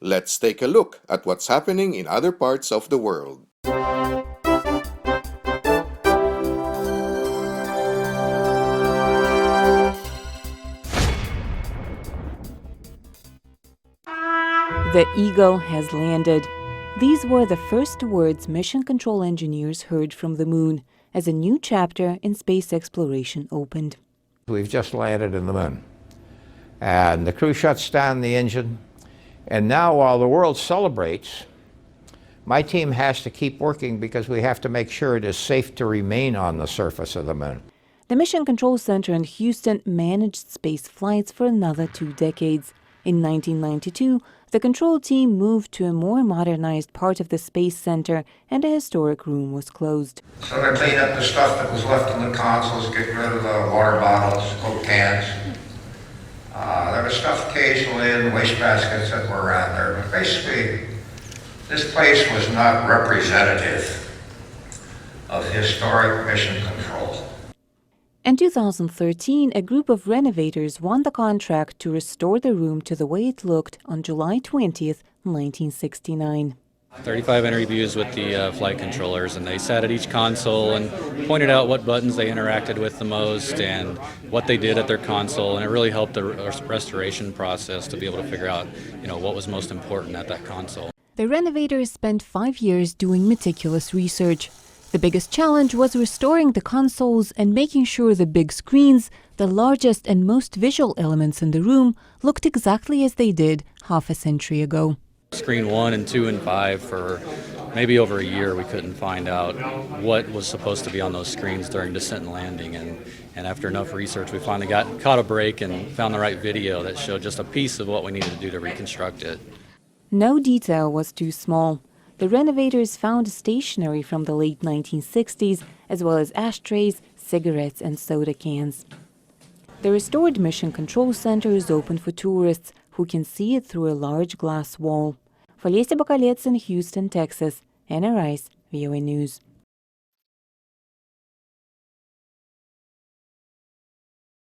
Let's take a look at what's happening in other parts of the world. The Eagle has landed. These were the first words mission control engineers heard from the moon as a new chapter in space exploration opened. We've just landed in the moon, and the crew shuts down the engine, and now while the world celebrates, my team has to keep working because we have to make sure it is safe to remain on the surface of the moon. The Mission Control Center in Houston managed space flights for another 2 decades. In 1992, the control team moved to a more modernized part of the Space Center, and a historic room was closed. So they clean up the stuff that was left in the consoles, get rid of the water bottles, Coke cans. There was stuff occasionally in waste baskets that were around there, but basically this place was not representative of historic mission control. In 2013, a group of renovators won the contract to restore the room to the way it looked on July 20th, 1969. 35 interviews with the flight controllers, and they sat at each console and pointed out what buttons they interacted with the most and what they did at their console, and it really helped the restoration process to be able to figure out, what was most important at that console. The renovators spent 5 years doing meticulous research. The biggest challenge was restoring the consoles and making sure the big screens, the largest and most visual elements in the room, looked exactly as they did half a century ago. Screen 1 and 2 and 5 for maybe over a year we couldn't find out what was supposed to be on those screens during descent and landing, and after enough research we finally caught a break and found the right video that showed just a piece of what we needed to do to reconstruct it. No detail was too small. The renovators found stationery from the late 1960s, as well as ashtrays, cigarettes, and soda cans. The restored Mission Control Center is open for tourists who can see it through a large glass wall. Felicia Bakalets in Houston, Texas. Anna Rice, VOA News.